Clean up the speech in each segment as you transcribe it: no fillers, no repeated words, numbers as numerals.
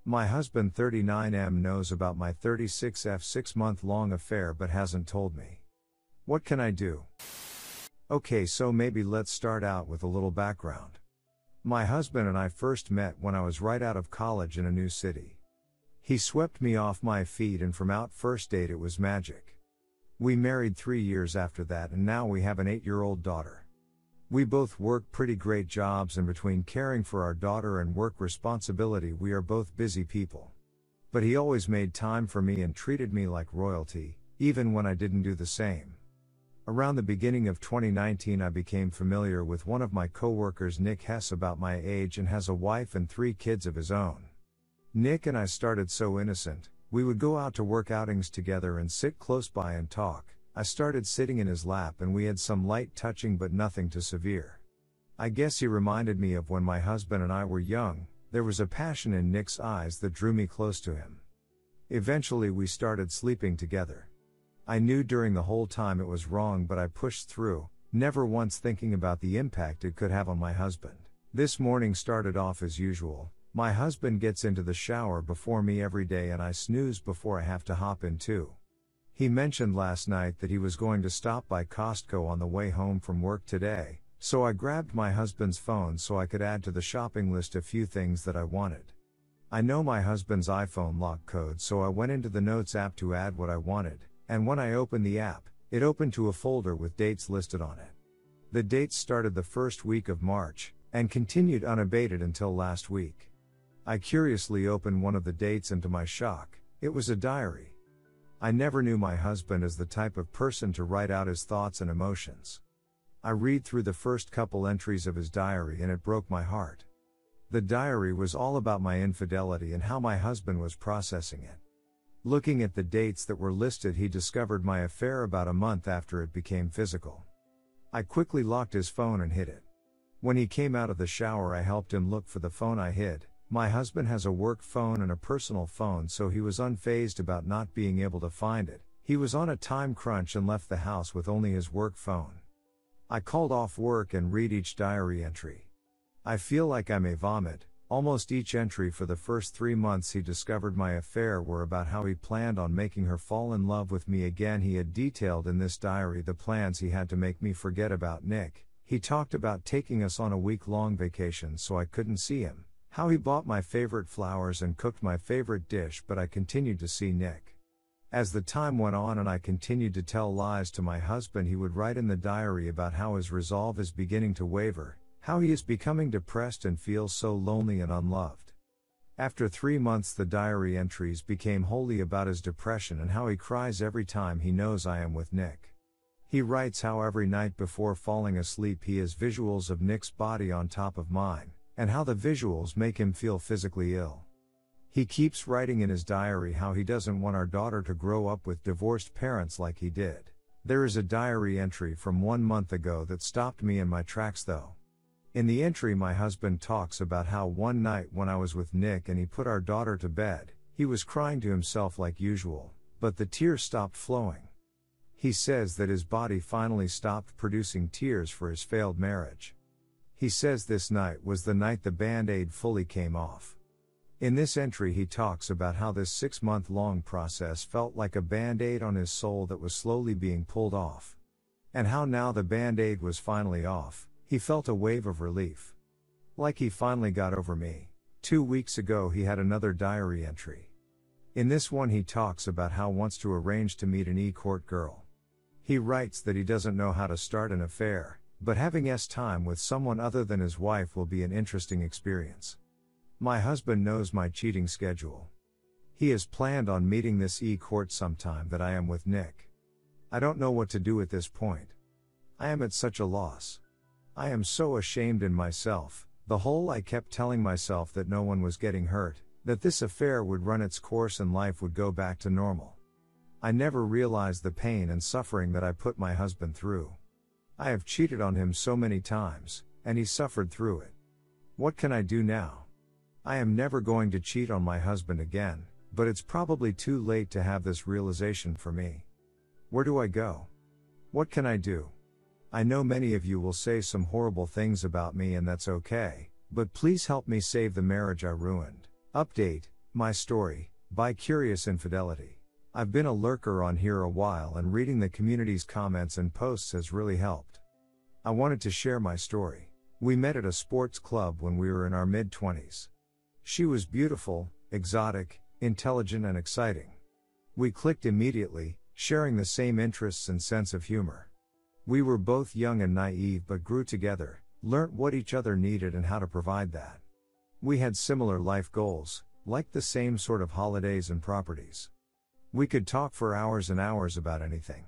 My husband 39M knows about my 36F 6-month-long affair but hasn't told me. What can I do? Okay, so maybe let's start out with a little background. My husband and I first met when I was right out of college in a new city. He swept me off my feet, and from our first date it was magic. We married 3 years after that, and now we have an 8-year-old daughter. We both work pretty great jobs, and between caring for our daughter and work responsibility we are both busy people. But he always made time for me and treated me like royalty, even when I didn't do the same. Around the beginning of 2019 I became familiar with one of my coworkers, Nick Hess, about my age, and has a wife and 3 kids of his own. Nick and I started so innocent. We would go out to work outings together and sit close by and talk. I started sitting in his lap and we had some light touching but nothing too severe. I guess he reminded me of when my husband and I were young. There was a passion in Nick's eyes that drew me close to him. Eventually we started sleeping together. I knew during the whole time it was wrong, but I pushed through, never once thinking about the impact it could have on my husband. This morning started off as usual. My husband gets into the shower before me every day and I snooze before I have to hop in too. He mentioned last night that he was going to stop by Costco on the way home from work today, so I grabbed my husband's phone so I could add to the shopping list a few things that I wanted. I know my husband's iPhone lock code, so I went into the Notes app to add what I wanted, and when I opened the app, it opened to a folder with dates listed on it. The dates started the first week of March, and continued unabated until last week. I curiously opened one of the dates, and to my shock, it was a diary. I never knew my husband as the type of person to write out his thoughts and emotions. I read through the first couple entries of his diary and it broke my heart. The diary was all about my infidelity and how my husband was processing it. Looking at the dates that were listed, he discovered my affair about a month after it became physical. I quickly locked his phone and hid it. When he came out of the shower I helped him look for the phone I hid. My husband has a work phone and a personal phone, so he was unfazed about not being able to find it. He was on a time crunch and left the house with only his work phone. I called off work and read each diary entry. I feel like I may vomit. Almost each entry for the first 3 months he discovered my affair were about how he planned on making her fall in love with me again. He had detailed in this diary the plans he had to make me forget about Nick. He talked about taking us on a week-long vacation so I couldn't see him. How he bought my favorite flowers and cooked my favorite dish, but I continued to see Nick. As the time went on and I continued to tell lies to my husband, he would write in the diary about how his resolve is beginning to waver, how he is becoming depressed and feels so lonely and unloved. After 3 months the diary entries became wholly about his depression and how he cries every time he knows I am with Nick. He writes how every night before falling asleep he has visuals of Nick's body on top of mine, and how the visuals make him feel physically ill. He keeps writing in his diary how he doesn't want our daughter to grow up with divorced parents like he did. There is a diary entry from 1 month ago that stopped me in my tracks though. In the entry my husband talks about how one night when I was with Nick and he put our daughter to bed, he was crying to himself like usual, but the tears stopped flowing. He says that his body finally stopped producing tears for his failed marriage. He says this night was the night the Band-Aid fully came off. In this entry he talks about how this 6-month-long process felt like a Band-Aid on his soul that was slowly being pulled off. And how now the Band-Aid was finally off, he felt a wave of relief. Like he finally got over me. 2 weeks ago he had another diary entry. In this one he talks about how he wants to arrange to meet an e-court girl. He writes that he doesn't know how to start an affair, but having time with someone other than his wife will be an interesting experience. My husband knows my cheating schedule. He has planned on meeting this e-court sometime that I am with Nick. I don't know what to do at this point. I am at such a loss. I am so ashamed in myself. I kept telling myself that no one was getting hurt, that this affair would run its course and life would go back to normal. I never realized the pain and suffering that I put my husband through. I have cheated on him so many times, and he suffered through it. What can I do now? I am never going to cheat on my husband again, but it's probably too late to have this realization for me. Where do I go? What can I do? I know many of you will say some horrible things about me, and that's okay, but please help me save the marriage I ruined. Update: My story, by Curious Infidelity. I've been a lurker on here a while and reading the community's comments and posts has really helped. I wanted to share my story. We met at a sports club when we were in our mid-20s. She was beautiful, exotic, intelligent and exciting. We clicked immediately, sharing the same interests and sense of humor. We were both young and naive but grew together, learnt what each other needed and how to provide that. We had similar life goals, liked the same sort of holidays and properties. We could talk for hours and hours about anything.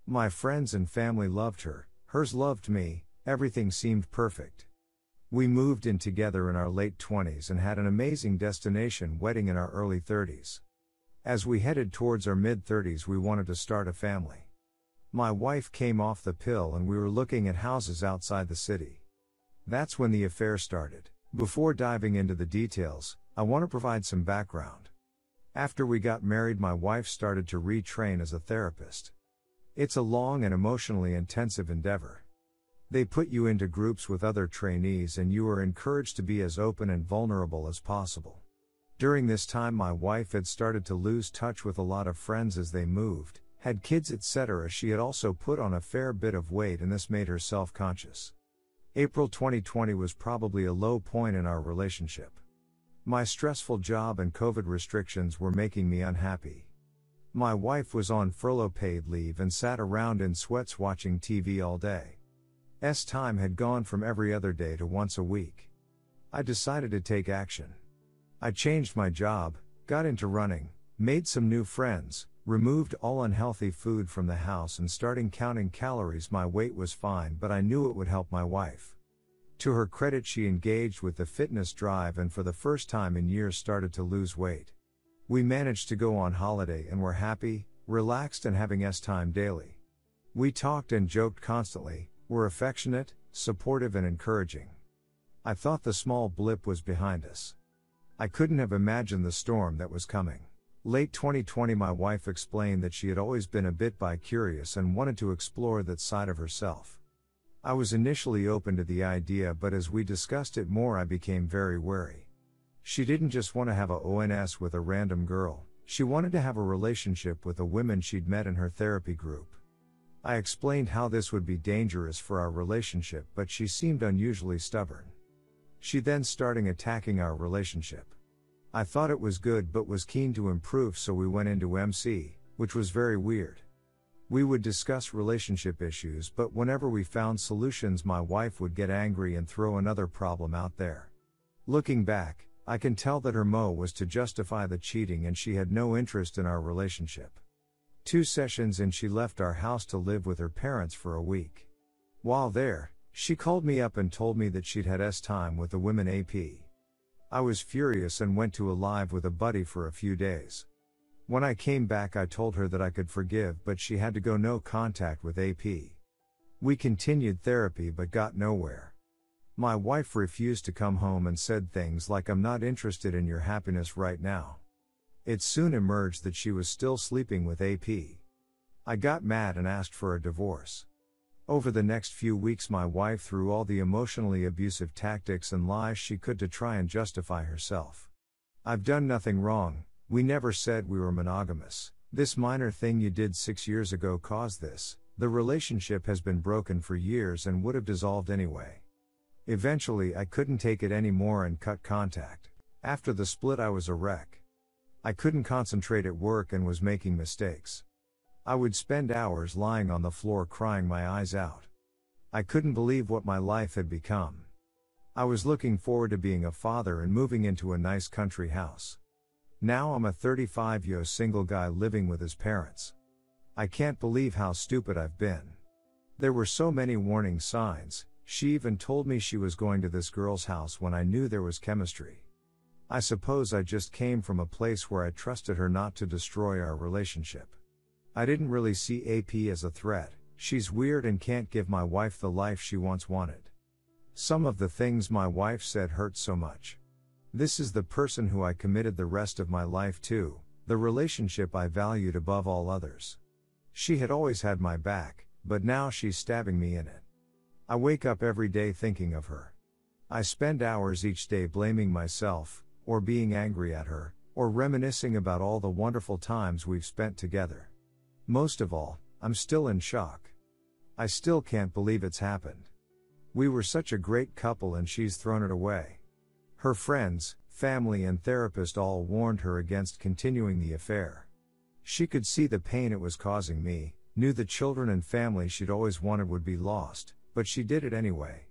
My friends and family loved her, hers loved me, everything seemed perfect. We moved in together in our late 20s and had an amazing destination wedding in our early 30s. As we headed towards our mid-30s we wanted to start a family. My wife came off the pill and we were looking at houses outside the city. That's when the affair started. Before diving into the details, I want to provide some background. After we got married my wife started to retrain as a therapist. It's a long and emotionally intensive endeavor. They put you into groups with other trainees and you are encouraged to be as open and vulnerable as possible. During this time my wife had started to lose touch with a lot of friends as they moved, had kids etc. She had also put on a fair bit of weight and this made her self-conscious. April 2020 was probably a low point in our relationship. My stressful job and COVID restrictions were making me unhappy. My wife was on furlough paid leave and sat around in sweats watching TV all day. Time had gone from every other day to once a week. I decided to take action. I changed my job, got into running, made some new friends, removed all unhealthy food from the house and starting counting calories. My weight was fine but I knew it would help my wife. To her credit she engaged with the fitness drive and for the first time in years started to lose weight. We managed to go on holiday and were happy, relaxed and having time daily. We talked and joked constantly, were affectionate, supportive and encouraging. I thought the small blip was behind us. I couldn't have imagined the storm that was coming. Late 2020 my wife explained that she had always been a bit bi-curious and wanted to explore that side of herself. I was initially open to the idea but as we discussed it more I became very wary. She didn't just want to have a ONS with a random girl, she wanted to have a relationship with the women she'd met in her therapy group. I explained how this would be dangerous for our relationship but she seemed unusually stubborn. She then started attacking our relationship. I thought it was good but was keen to improve so we went into MC, which was very weird. We would discuss relationship issues but whenever we found solutions my wife would get angry and throw another problem out there. Looking back, I can tell that her mo was to justify the cheating and she had no interest in our relationship. 2 sessions in she left our house to live with her parents for a week. While there, she called me up and told me that she'd had time with the women AP. I was furious and went to a live with a buddy for a few days. When I came back I told her that I could forgive but she had to go no contact with AP. We continued therapy but got nowhere. My wife refused to come home and said things like I'm not interested in your happiness right now. It soon emerged that she was still sleeping with AP. I got mad and asked for a divorce. Over the next few weeks my wife threw all the emotionally abusive tactics and lies she could to try and justify herself. I've done nothing wrong, we never said we were monogamous, this minor thing you did 6 years ago caused this, the relationship has been broken for years and would have dissolved anyway. Eventually I couldn't take it anymore and cut contact. After the split I was a wreck. I couldn't concentrate at work and was making mistakes. I would spend hours lying on the floor crying my eyes out. I couldn't believe what my life had become. I was looking forward to being a father and moving into a nice country house. Now I'm a 35-year single guy living with his parents. I can't believe how stupid I've been. There were so many warning signs, she even told me she was going to this girl's house when I knew there was chemistry. I suppose I just came from a place where I trusted her not to destroy our relationship. I didn't really see AP as a threat, she's weird and can't give my wife the life she once wanted. Some of the things my wife said hurt so much. This is the person who I committed the rest of my life to, the relationship I valued above all others. She had always had my back, but now she's stabbing me in it. I wake up every day thinking of her. I spend hours each day blaming myself, or being angry at her, or reminiscing about all the wonderful times we've spent together. Most of all, I'm still in shock. I still can't believe it's happened. We were such a great couple and she's thrown it away. Her friends, family and therapist all warned her against continuing the affair. She could see the pain it was causing me, knew the children and family she'd always wanted would be lost, but she did it anyway.